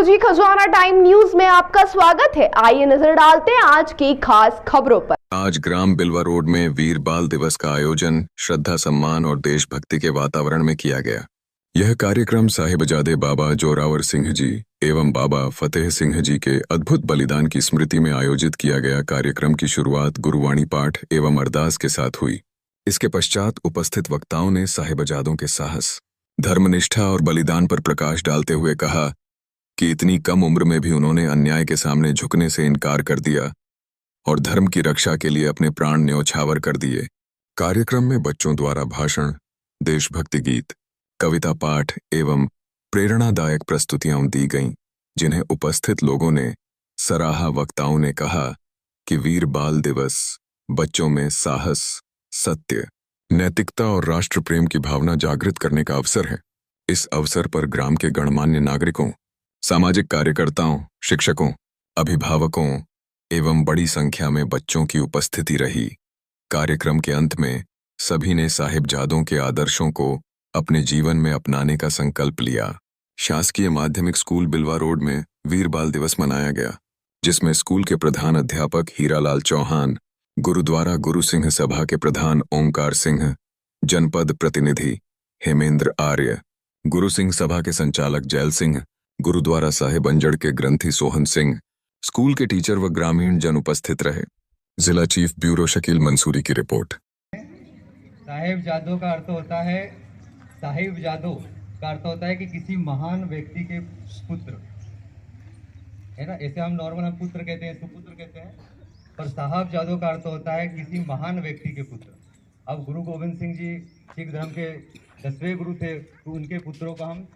जी, खजाना time news में आपका स्वागत है। आइए नजर डालते हैं आज की खास खबरों पर। आज ग्राम बिलवा रोड में वीर बाल दिवस का आयोजन श्रद्धा, सम्मान और देशभक्ति के वातावरण में किया गया। यह कार्यक्रम साहिबजादे बाबा जोरावर सिंह जी एवं बाबा फतेह सिंह जी के अद्भुत बलिदान की स्मृति में आयोजित किया गया। कार्यक्रम की शुरुआत गुरुवाणी पाठ एवं अरदास के साथ हुई। इसके पश्चात उपस्थित वक्ताओं ने साहिबजादों के साहस, धर्मनिष्ठा और बलिदान पर प्रकाश डालते हुए कहा कि इतनी कम उम्र में भी उन्होंने अन्याय के सामने झुकने से इनकार कर दिया और धर्म की रक्षा के लिए अपने प्राण न्यौछावर कर दिए। कार्यक्रम में बच्चों द्वारा भाषण, देशभक्ति गीत, कविता पाठ एवं प्रेरणादायक प्रस्तुतियां दी गईं, जिन्हें उपस्थित लोगों ने सराहा। वक्ताओं ने कहा कि वीर बाल दिवस बच्चों में साहस, सत्य, नैतिकता और राष्ट्र प्रेम की भावना जागृत करने का अवसर है। इस अवसर पर ग्राम के गणमान्य नागरिकों, सामाजिक कार्यकर्ताओं, शिक्षकों, अभिभावकों एवं बड़ी संख्या में बच्चों की उपस्थिति रही। कार्यक्रम के अंत में सभी ने साहिबजादों के आदर्शों को अपने जीवन में अपनाने का संकल्प लिया। शासकीय माध्यमिक स्कूल बिलवा रोड में वीर बाल दिवस मनाया गया, जिसमें स्कूल के प्रधान अध्यापक हीरालाल चौहान, गुरुद्वारा गुरु सिंह सभा के प्रधान ओंकार सिंह, जनपद प्रतिनिधि हेमेंद्र आर्य, गुरु सिंह सभा के संचालक जैल सिंह, गुरुद्वारा साहिब अंजड़ के ग्रंथी सोहन सिंह, स्कूल के टीचर व ग्रामीण जन उपस्थित रहे। जिला चीफ ब्यूरो शकील मंसूरी की रिपोर्ट। साहिबजादों का अर्थ होता है, साहिबजादों का अर्थ होता है कि किसी महान व्यक्ति के पुत्र, है ना। ऐसे हम नॉर्मल हम पुत्र कहते हैं, सुपुत्र कहते हैं, पर साहिबजादों का अर्थ होता है किसी महान व्यक्ति के पुत्र। अब गुरु गोविंद सिंह जी सिख धर्म के 10वें गुरु थे, तो उनके पुत्रों का हम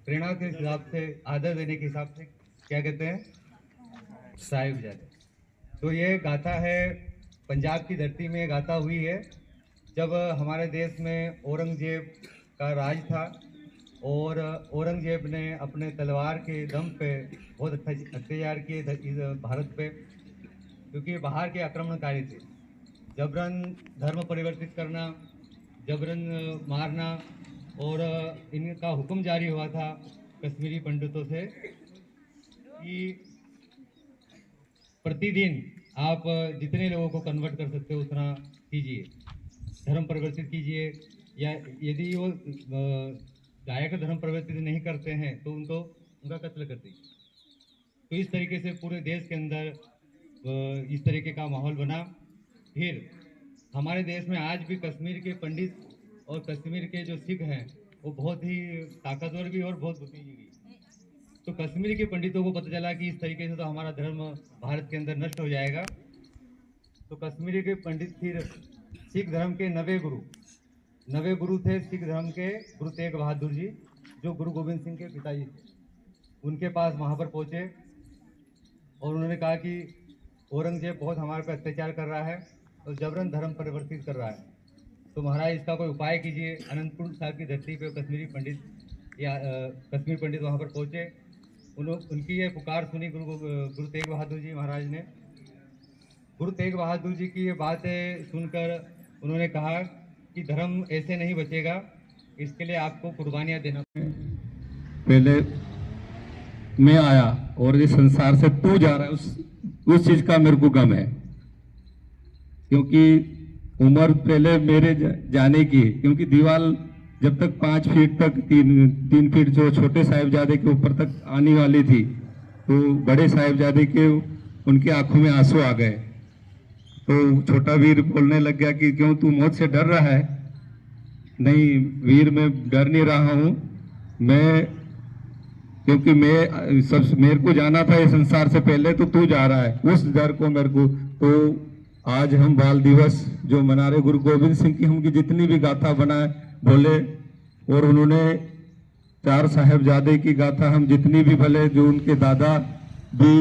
प्रेरणा के हिसाब से, आदर देने के हिसाब से क्या कहते हैं, साहिबजादे। तो ये गाथा है, पंजाब की धरती में गाथा हुई है जब हमारे देश में औरंगजेब का राज था और औरंगजेब ने अपने तलवार के दम पे बहुत अत्याचार किए भारत पे, क्योंकि बाहर के आक्रमणकारी थे। जबरन धर्म परिवर्तित करना, जबरन मारना, और इनका हुक्म जारी हुआ था कश्मीरी पंडितों से कि प्रतिदिन आप जितने लोगों को कन्वर्ट कर सकते हो उतना कीजिए, धर्म परिवर्तित कीजिए, या यदि वो गायक धर्म परिवर्तित नहीं करते हैं तो उनका कत्ल कर दीजिए। तो इस तरीके से पूरे देश के अंदर इस तरीके का माहौल बना। फिर हमारे देश में आज भी कश्मीर के पंडित और कश्मीर के जो सिख हैं वो बहुत ही ताकतवर भी और बहुत बुद्धिजीवी। तो कश्मीर के पंडितों को पता चला कि इस तरीके से तो हमारा धर्म भारत के अंदर नष्ट हो जाएगा। तो कश्मीरी के पंडित फिर सिख धर्म के नवे गुरु थे सिख धर्म के, गुरु तेग बहादुर जी, जो गुरु गोविंद सिंह के पिताजी थे, उनके पास वहाँ पर पहुँचे और उन्होंने कहा कि औरंगजेब बहुत हमारे पर अत्याचार कर रहा है और जबरन धर्म परिवर्तित कर रहा है, तो महाराज इसका कोई उपाय कीजिए। अनंतपुर साहब की धरती पे कश्मीरी पंडित या कश्मीर पंडित वहाँ पर पहुँचे। उनकी ये पुकार सुनी गुरु तेग बहादुर जी महाराज ने। गुरु तेग बहादुर जी की ये बातें सुनकर उन्होंने कहा कि धर्म ऐसे नहीं बचेगा, इसके लिए आपको कुर्बानियाँ देना। पहले मैं आया और इस संसार से तू जा रहा है, उस चीज का मेरे को गम है, क्योंकि उम्र पहले मेरे जाने की, क्योंकि दीवार जब तक 5 फीट तक 3 फीट जो छोटे साहिबजादे के ऊपर तक आने वाली थी, तो बड़े साहिबजादे के उनकी आंखों में आंसू आ गए। तो छोटा वीर बोलने लग गया कि क्यों तू मौत से डर रहा है? नहीं वीर, मैं डर नहीं रहा हूँ, क्योंकि मेरे को जाना था ये संसार से पहले, तो तू जा रहा है, उस डर को मेरे को। तो आज हम बाल दिवस जो मना रहे, गुरु गोविंद सिंह की हमकी जितनी भी गाथा बोले, और उन्होंने 4 साहिबजादे की गाथा हम जितनी भी भले, जो उनके दादा भी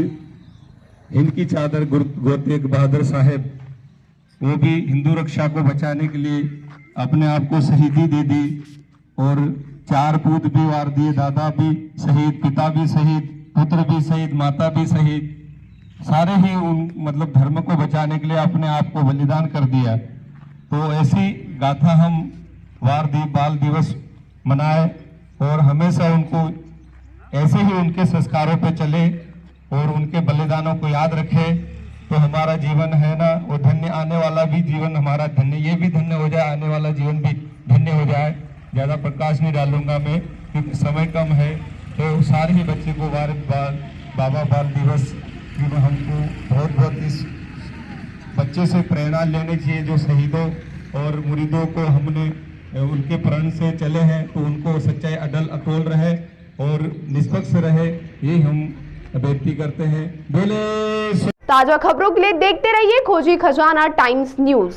इनकी चादर गुरु तेग बहादुर साहब, वो भी हिंदू रक्षा को बचाने के लिए अपने आप को शहीदी दे दी, और 4 पूत भी वार दिए, दादा भी शहीद, पिता भी शहीद, पुत्र भी शहीद, माता भी शहीद, सारे ही मतलब धर्म को बचाने के लिए अपने आप को बलिदान कर दिया। तो ऐसी गाथा हम बाल दिवस मनाए और हमेशा उनको ऐसे ही उनके संस्कारों पे चले और उनके बलिदानों को याद रखे, तो हमारा जीवन है ना वो धन्य, आने वाला भी जीवन हमारा धन्य, ये भी धन्य हो जाए, आने वाला जीवन भी धन्य हो जाए। ज़्यादा प्रकाश नहीं डालूंगा मैं क्योंकि समय कम है। तो सारे ही बच्चे को बाबा बाल दिवस की हमको बहुत बहुत इस बच्चे से प्रेरणा लेनी चाहिए, जो शहीदों और मुरीदों को हमने उनके प्रण से चले हैं, तो उनको सच्चाई अटल रहे और निष्पक्ष रहे, यही हम बेनती करते हैं। बोले ताजा खबरों के लिए देखते रहिए खोजी खजाना टाइम्स न्यूज।